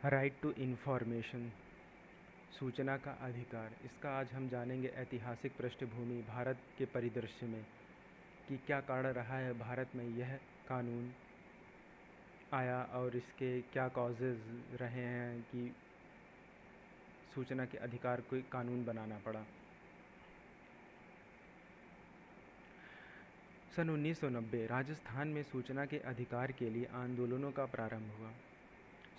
Right to information, सूचना का अधिकार। इसका आज हम जानेंगे ऐतिहासिक पृष्ठभूमि भारत के परिदृश्य में कि क्या कारण रहा है भारत में यह कानून आया और इसके क्या कॉजेज़ रहे हैं कि सूचना के अधिकार को कानून बनाना पड़ा। सन 1990 राजस्थान में सूचना के अधिकार के लिए आंदोलनों का प्रारंभ हुआ।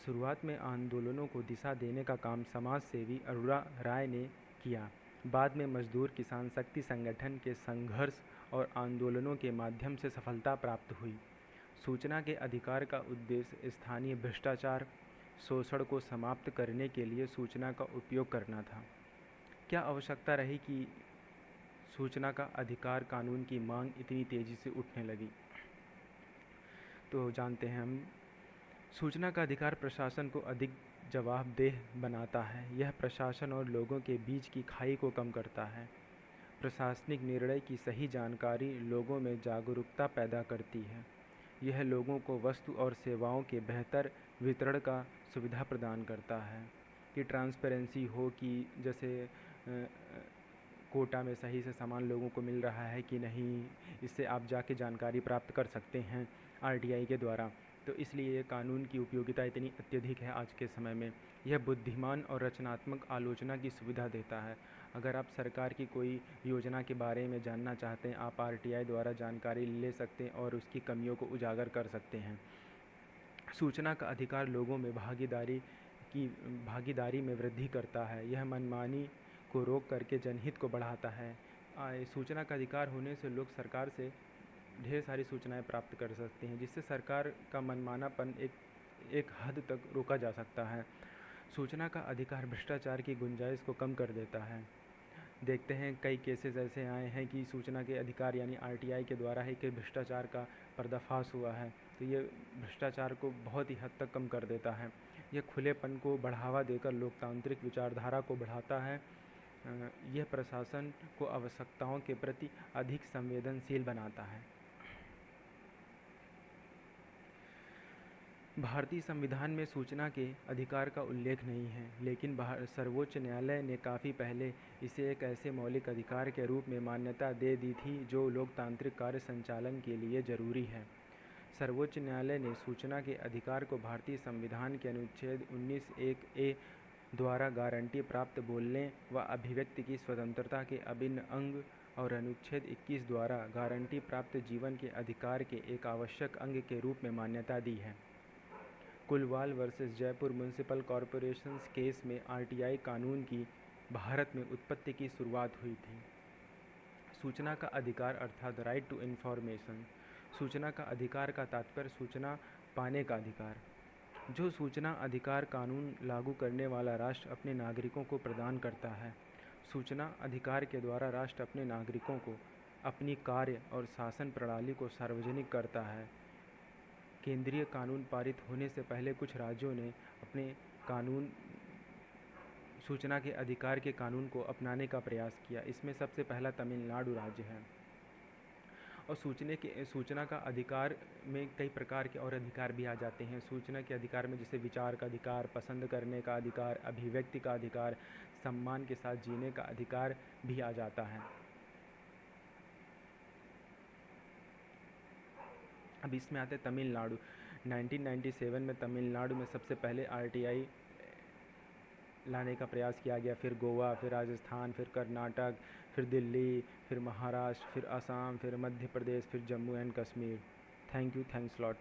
शुरुआत में आंदोलनों को दिशा देने का काम समाज सेवी अरुणा राय ने किया। बाद में मजदूर किसान शक्ति संगठन के संघर्ष और आंदोलनों के माध्यम से सफलता प्राप्त हुई। सूचना के अधिकार का उद्देश्य स्थानीय भ्रष्टाचार, शोषण को समाप्त करने के लिए सूचना का उपयोग करना था। क्या आवश्यकता रही कि सूचना का अधिकार कानून की मांग इतनी तेज़ी से उठने लगी? तो जानते हैं हम। सूचना का अधिकार प्रशासन को अधिक जवाबदेह बनाता है। यह प्रशासन और लोगों के बीच की खाई को कम करता है। प्रशासनिक निर्णय की सही जानकारी लोगों में जागरूकता पैदा करती है। यह लोगों को वस्तु और सेवाओं के बेहतर वितरण का सुविधा प्रदान करता है कि ट्रांसपेरेंसी हो, कि जैसे कोटा में सही से सामान लोगों को मिल रहा है कि नहीं, इससे आप जाके जानकारी प्राप्त कर सकते हैं आरटीआई के द्वारा। तो इसलिए कानून की उपयोगिता इतनी अत्यधिक है आज के समय में। यह बुद्धिमान और रचनात्मक आलोचना की सुविधा देता है। अगर आप सरकार की कोई योजना के बारे में जानना चाहते हैं, आप आरटीआई द्वारा जानकारी ले सकते हैं और उसकी कमियों को उजागर कर सकते हैं। सूचना का अधिकार लोगों में भागीदारी में वृद्धि करता है। यह मनमानी को रोक करके जनहित को बढ़ाता है। सूचना का अधिकार होने से लोग सरकार से ढेर सारी सूचनाएं प्राप्त कर सकते हैं, जिससे सरकार का मनमानापन एक हद तक रोका जा सकता है। सूचना का अधिकार भ्रष्टाचार की गुंजाइश को कम कर देता है। देखते हैं कई केसेस ऐसे आए हैं कि सूचना के अधिकार यानी आरटीआई के द्वारा ही कि भ्रष्टाचार का पर्दाफाश हुआ है। तो ये भ्रष्टाचार को बहुत ही हद तक कम कर देता है। यह खुलेपन को बढ़ावा देकर लोकतांत्रिक विचारधारा को बढ़ाता है। यह प्रशासन को आवश्यकताओं के प्रति अधिक संवेदनशील बनाता है। भारतीय संविधान में सूचना के अधिकार का उल्लेख नहीं है, लेकिन सर्वोच्च न्यायालय ने काफ़ी पहले इसे एक ऐसे मौलिक अधिकार के रूप में मान्यता दे दी थी जो लोकतांत्रिक कार्य संचालन के लिए ज़रूरी है। सर्वोच्च न्यायालय ने सूचना के अधिकार को भारतीय संविधान के अनुच्छेद 19(1)(a) द्वारा गारंटी प्राप्त बोलने व अभिव्यक्ति की स्वतंत्रता के अभिन्न अंग और अनुच्छेद 21 द्वारा गारंटी प्राप्त जीवन के अधिकार के एक आवश्यक अंग के रूप में मान्यता दी है। Kulwal versus Jaipur municipal corporation case में आरटीआई कानून की भारत में उत्पत्ति की शुरुआत हुई थी। सूचना का अधिकार अर्थात राइट टू इन्फॉर्मेशन। सूचना का अधिकार का तात्पर्य सूचना पाने का अधिकार। जो सूचना अधिकार कानून लागू करने वाला राष्ट्र अपने नागरिकों को प्रदान करता है। सूचना अधिकार के द्वारा राष्ट्र अपने नागरिकों को अपनी कार्य और शासन प्रणाली को सार्वजनिक करता है। केंद्रीय कानून पारित होने से पहले कुछ राज्यों ने अपने कानून सूचना के अधिकार के कानून को अपनाने का प्रयास किया। इसमें सबसे पहला तमिलनाडु राज्य है। और सूचना का अधिकार में कई प्रकार के और अधिकार भी आ जाते हैं। सूचना के अधिकार में जैसे विचार का अधिकार, पसंद करने का अधिकार, अभिव्यक्ति का अधिकार, सम्मान के साथ जीने का अधिकार भी आ जाता है। अब इसमें आते हैं तमिलनाडु। 1997 में तमिलनाडु में सबसे पहले आरटीआई लाने का प्रयास किया गया। फिर गोवा, फिर राजस्थान, फिर कर्नाटक, फिर दिल्ली, फिर महाराष्ट्र, फिर असम, फिर मध्य प्रदेश, फिर Jammu and Kashmir. Thank you, thanks lot.